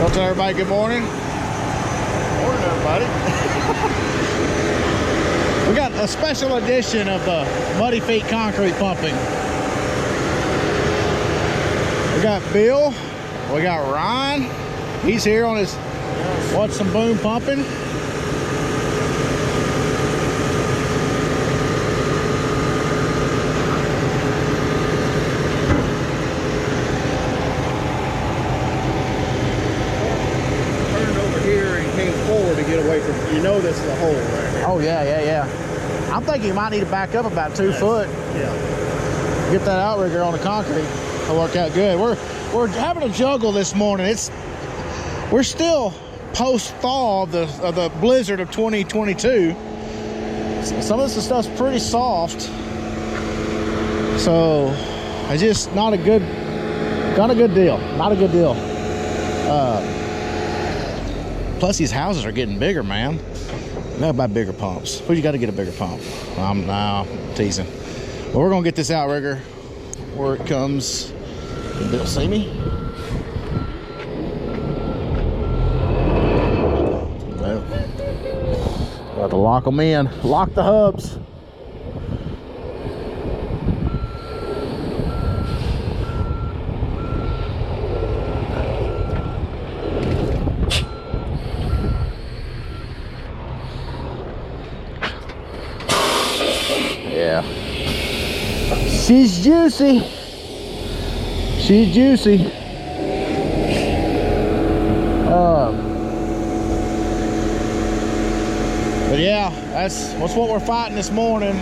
Well, tell everybody good morning. Morning, everybody. We got a special edition of the Muddyfeet concrete pumping. We got Bill, we got Ryan. He's here on his watch some boom pumping. Turned over here and came forward to get away from, you know, this is a hole right here. Oh yeah. I'm thinking you might need to back up about 2 foot. Yeah. Get that outrigger on the concrete. It'll work out good. We're having a juggle this morning. We're still post thaw of the blizzard of 2022. Some of this stuff's pretty soft, so it's just not a good deal. Not a good deal. Plus these houses are getting bigger, man. We gotta buy bigger pumps. Well, you got to get a bigger pump. I'm teasing. Well, we're gonna get this outrigger where it comes. Can Bill see me? No. Got to lock them in. Lock the hubs. Yeah. She's juicy. She's juicy. But yeah, that's what we're fighting this morning.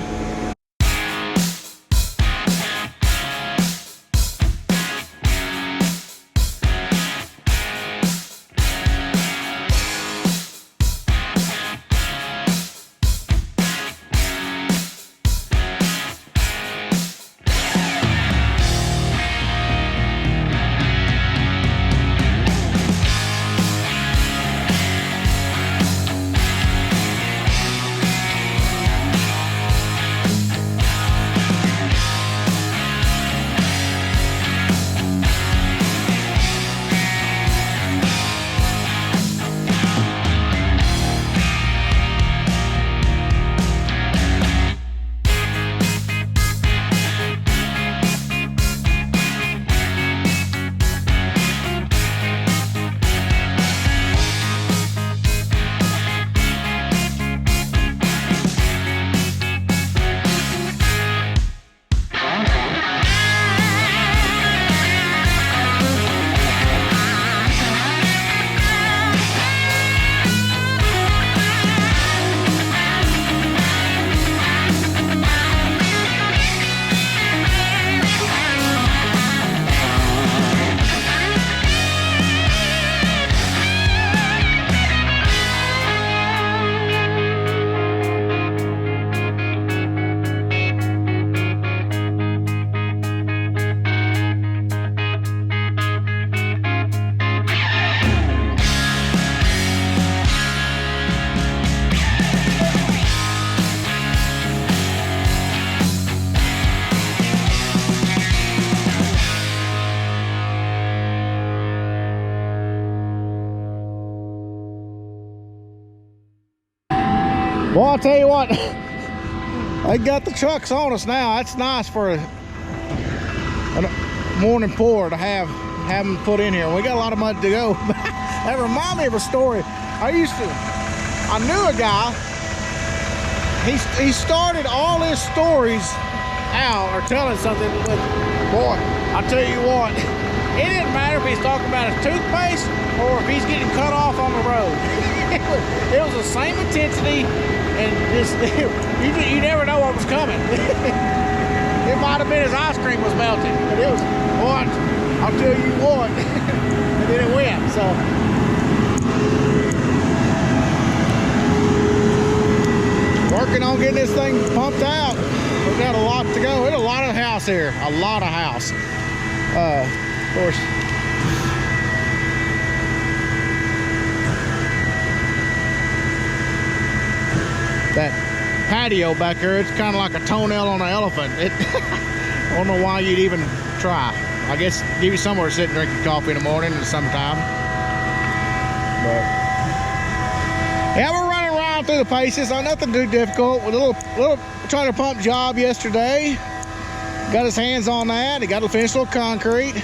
Well, I'll tell you what, they got the trucks on us now. That's nice for a morning pour to have them put in here. We got a lot of mud to go. That reminds me of a story. I knew a guy. He started all his stories out or telling something with, boy, I'll tell you what, it didn't matter if he's talking about his toothpaste or if he's getting cut off on the road. It was the same intensity, and just you never know what was coming. It might have been his ice cream was melting, but it was, what, I'll tell you what. And then it went, so. Working on getting this thing pumped out. We've got a lot to go. There's a lot of house here, a lot of house. Of course, that patio back there, it's kind of like a toenail on an elephant. I don't know why you'd even try. I guess give you somewhere to sit and drink your coffee in the morning in the summertime. But Yeah, we're running around through the paces. Nothing too difficult. With a little trailer pump job yesterday. Got his hands on that. He got to finish a little concrete.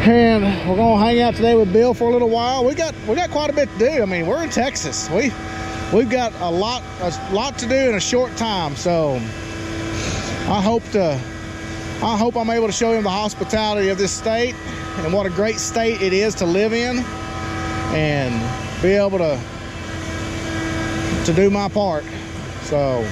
And we're gonna hang out today with Bill for a little while. We got quite a bit to do. I mean, we're in Texas. We've got a lot to do in a short time. So I hope I'm able to show him the hospitality of this state and what a great state it is to live in, and be able to do my part. So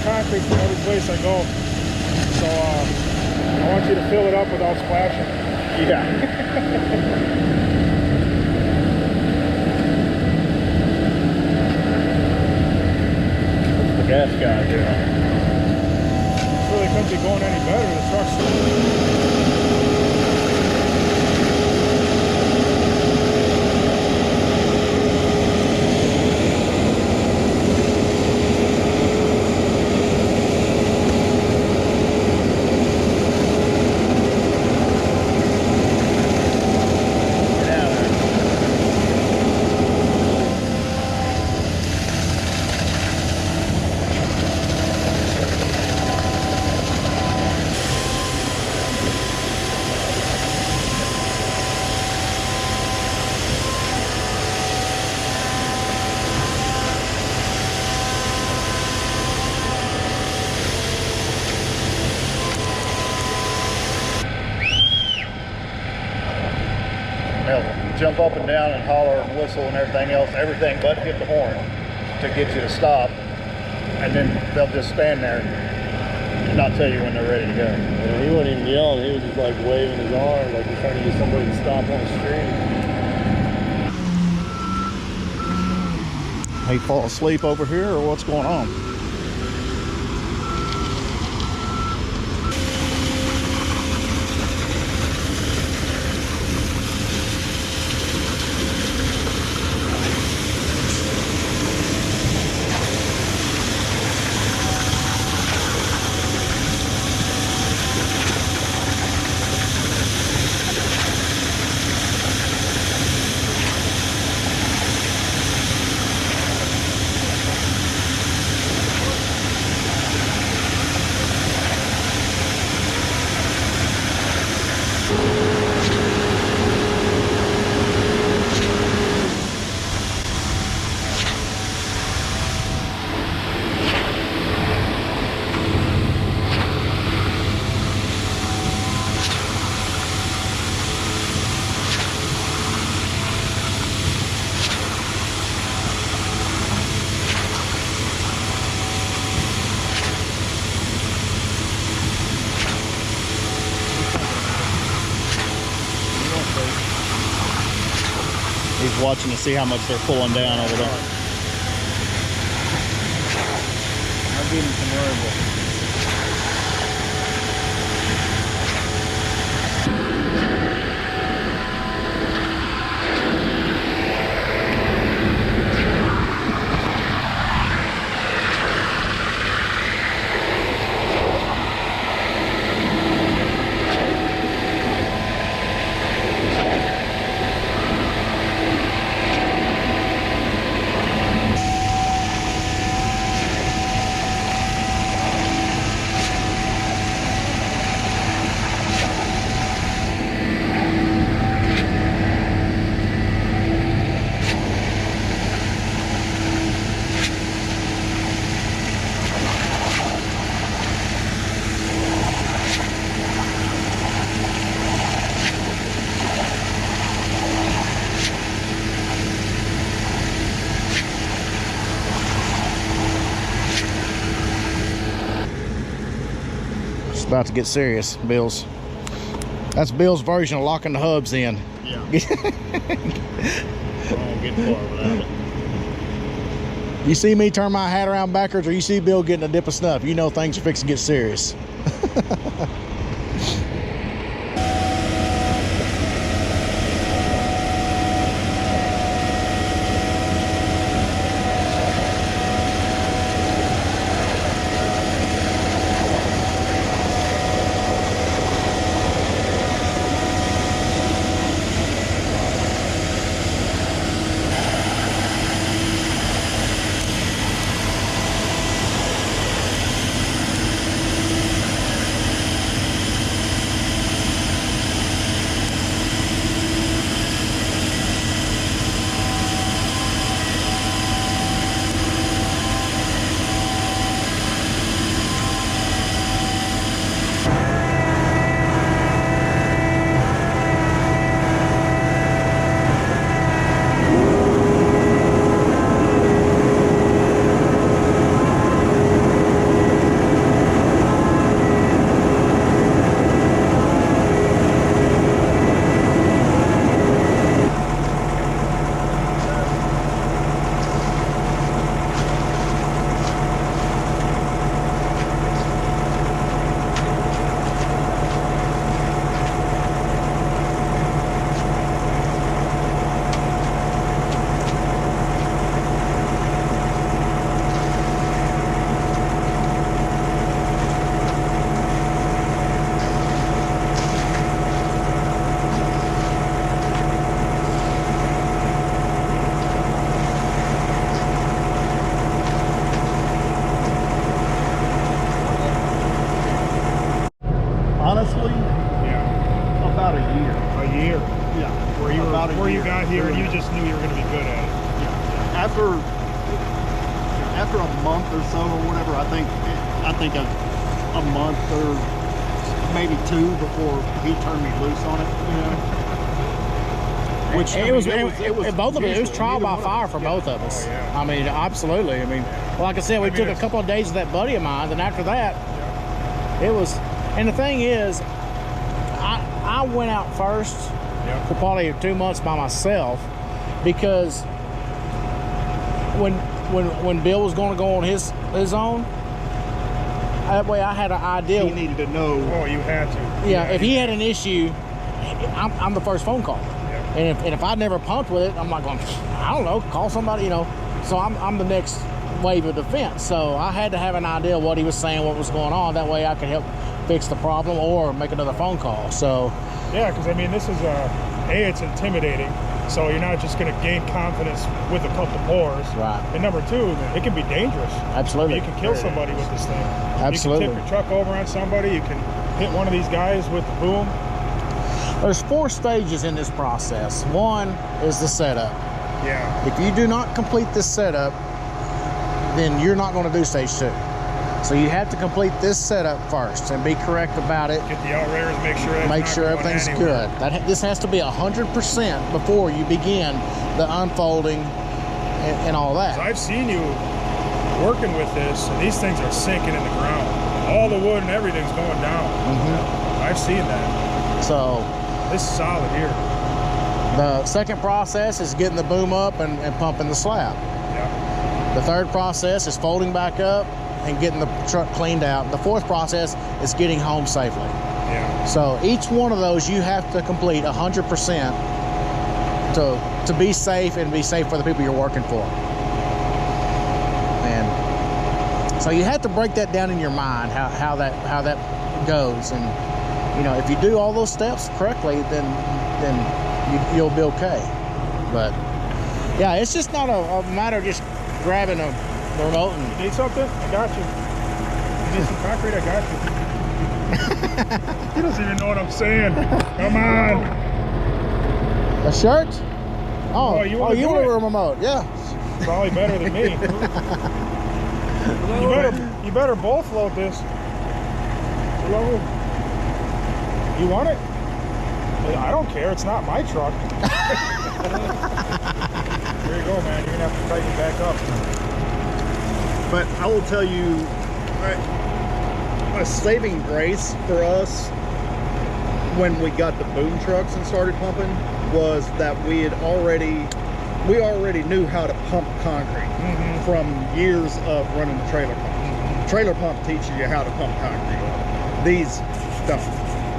concrete for every place I go. So I want you to fill it up without splashing. Yeah. The gas guy doing? Really couldn't be going any better. The truck's jump up and down and holler and whistle and everything else, everything but hit the horn to get you to stop, and then they'll just stand there and not tell you when they're ready to go. Yeah, he wasn't even yelling, he was just like waving his arm like he's trying to get somebody to stop on the street. He fall asleep over here, or what's going on? He's watching to see how much they're pulling down over there. I'll give him some variable. About to get serious, Bill's. That's Bill's version of locking the hubs in. Yeah. I won't get far without it. You see me turn my hat around backwards, or you see Bill getting a dip of snuff, you know things are fixing to get serious. Honestly, Yeah. about a year. A year. Yeah. Where you got here and you just knew you were going to be good at it. Yeah. After a month or so or whatever, I think a month or maybe two before he turned me loose on it. You know. Which It was trial by fire for both of us. Oh, yeah. I mean, absolutely. I mean, like I said, we took a couple of days with that buddy of mine, and after that, it was. And the thing is, I went out first for probably 2 months by myself, because when Bill was going to go on his own, that way I had an idea. He needed to know. Oh, you had to. Yeah, if he had an issue, I'm the first phone call. Yeah. And if I'd never pumped with it, I'm like going, I don't know, call somebody, you know. So I'm the next wave of defense. So I had to have an idea of what he was saying, what was going on. That way I could help fix the problem or make another phone call. So Yeah, because I mean, this is it's intimidating. So you're not just going to gain confidence with a couple pours. Right. And number two, it can be dangerous. Absolutely. You can kill somebody with this thing. Absolutely. You can tip your truck over on somebody. You can hit one of these guys with the boom. there's 4 stages in this process. One is the setup. Yeah. If you do not complete this setup, then you're not going to do stage 2. So you have to complete this setup first and be correct about it. Get the outriggers, make sure Everything's anywhere. good. This has to be 100% before you begin the unfolding and all that. I've seen you working with this, and these things are sinking in the ground. All the wood and everything's going down. I've seen that. So this is solid here. the second process is getting the boom up and pumping the slab. Yeah. The third process is folding back up and getting the truck cleaned out. The fourth process is getting home safely. Yeah. So each one of those you have to complete 100% to be safe and be safe for the people you're working for. And so you have to break that down in your mind, how that goes. And you know, if you do all those steps correctly, then you'll be okay. But yeah, it's just not a matter of just grabbing the remote and You need something? I got you. You need some concrete? I got you. He doesn't even know what I'm saying. Come on. a shirt. Oh, you wanna do want it? a remote? Yeah. Probably better than me. You better both load this. Hello? You want it? I don't care. It's not my truck. There you go, man. You're gonna have to tighten it back up. But I will tell you, a saving grace for us when we got the boom trucks and started pumping was that we already knew how to pump concrete from years of running the trailer pump. Trailer pump teaches you how to pump concrete. These don't.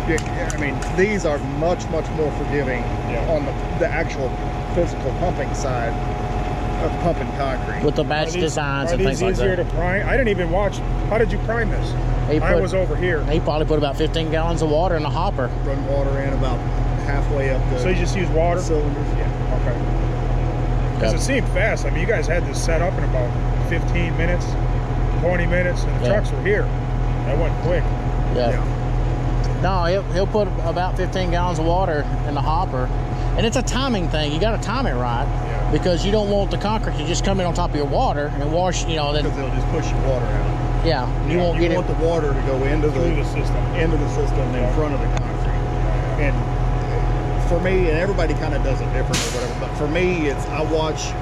I mean, these are much more forgiving on the actual physical pumping side of pumping concrete. With the batch designs and things like that. Are these easier to prime? I didn't even watch. How did you prime this? I was over here. He probably put about 15 gallons of water in the hopper. Run water in about halfway up the. So you just use water? Cylinders. Yeah. Okay. Because it seemed fast. I mean, you guys had this set up in about 15 minutes, 20 minutes, and the trucks were here. That went quick. Yeah. No, he'll put about 15 gallons of water in the hopper. And it's a timing thing. You got to time it right because you don't want the concrete to just come in on top of your water and wash, you know. Then because they'll just push your water out. Yeah, you won't get it. You want the water to go into the system in front of the concrete. And for me, and everybody kind of does it different or whatever, but for me, it's I watch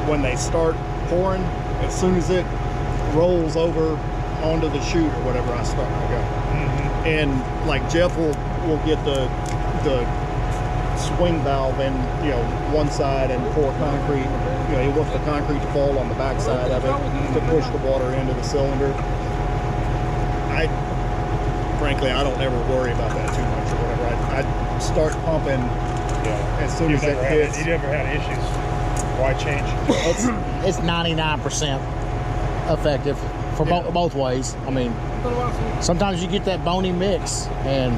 when they start pouring. As soon as it rolls over onto the chute or whatever, I start to go. And like Jeff will get the swing valve in, you know, one side and pour concrete. You know, he wants the concrete to fall on the back side of it to push the water into the cylinder. Frankly, I don't ever worry about that too much or whatever. I start pumping as soon as it hits. You never had issues? Why change? It's 99% effective for both ways. I mean, sometimes you get that bony mix, and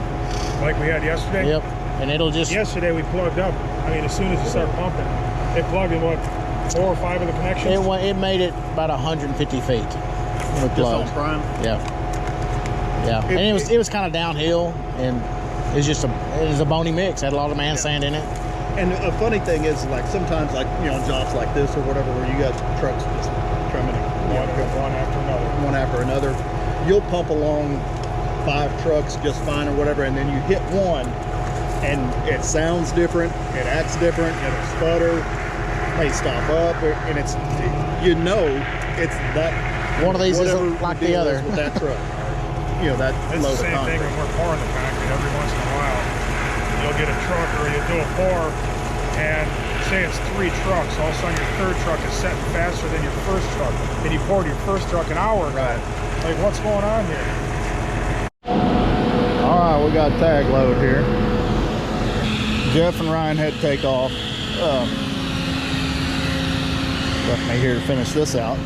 like we had yesterday. Yep, and it'll just. Yesterday we plugged up. I mean, as soon as you start pumping, it plugged in what 4 or 5 of the connections. It made it about 150 feet. Just on prime. Yeah. And it was kind of downhill, and it was a bony mix. Had a lot of man sand in it. And a funny thing is, like sometimes, like you know, jobs like this or whatever, where you got trucks just coming one after another, you'll pump along 5 trucks just fine or whatever, and then you hit one, and it sounds different, it acts different, it'll sputter, may stop up, and it's it's that one of these isn't like the other. With that truck. You know, that it's the same thing when we're pouring the concrete. Every once in a while, you'll get a truck or you'll do a pour, and say it's 3 trucks. All of a sudden, your third truck is setting faster than your first truck, and you poured your first truck an hour ago. Right. Like, what's going on here? All right, we got tag load here. Jeff and Ryan had to take off. Left me here to finish this out.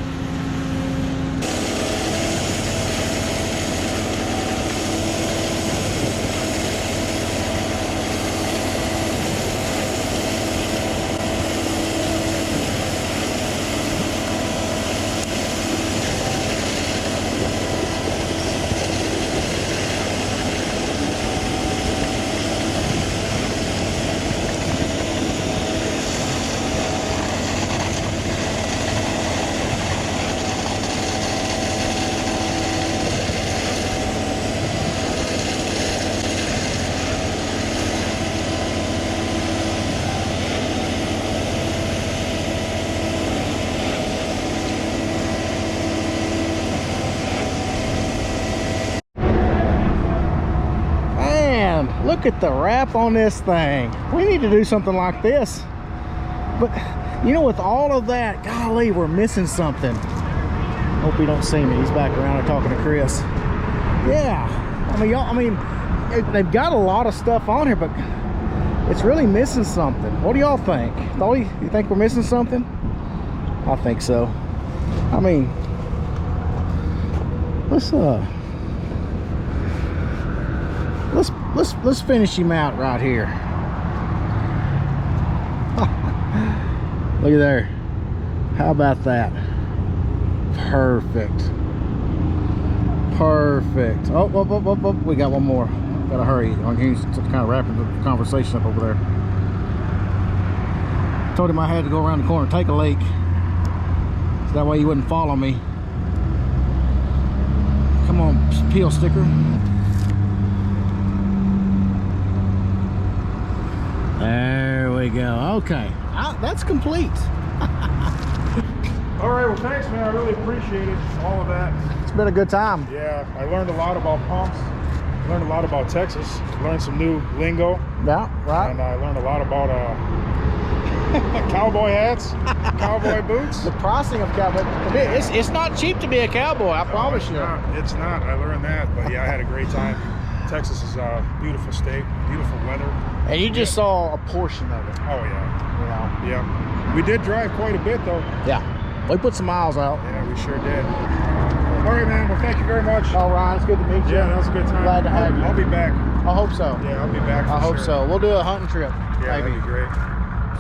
Look at the wrap on this thing. We need to do something like this. But you know, with all of that, golly, we're missing something. Hope you don't see me. He's back around there talking to Chris. Yeah, they've got a lot of stuff on here, but it's really missing something. What do y'all think? You think we're missing something? I think so. I mean, let's finish him out right here. Look at there. How about that? Perfect. Oh, we got one more. Gotta hurry. He's kind of wrapping the conversation up over there. Told him I had to go around the corner and take a leak, so that way he wouldn't follow me. Come on, peel sticker. There we go. Okay, that's complete. All right, well, thanks, man. I really appreciate it, all of that. It's been a good time. Yeah, I learned a lot about pumps. Learned a lot about Texas. Learned some new lingo. Yeah, right. And I learned a lot about cowboy hats, cowboy boots. The pricing of cowboy, it's not cheap to be a cowboy, I promise you. It's not. I learned that, but yeah, I had a great time. Texas is a beautiful state, beautiful weather. And you just saw a portion of it. Oh yeah. You know? Yeah. We did drive quite a bit though. Yeah. We put some miles out. Yeah, we sure did. All right, man. Well, thank you very much. Oh, Ryan, it's good to meet you. Yeah, that was a good time. Glad to have you. I'll be back. I hope so. Yeah, I'll be back. I hope sure. so. We'll do a hunting trip. Yeah, maybe. that'd be great.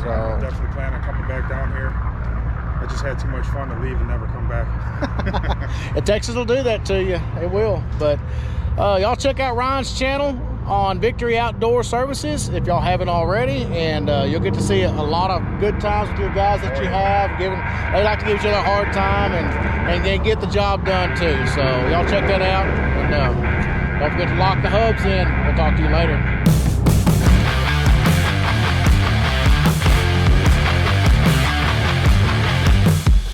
So I definitely plan on coming back down here. I just had too much fun to leave and never come back. And Texas will do that to you. It will. But y'all check out Ryan's channel on Victory Outdoor Services if y'all haven't already, and you'll get to see a lot of good times with your guys that you have. They like to give each other a hard time and get the job done too. So y'all check that out, and don't forget to lock the hubs in. We'll talk to you later.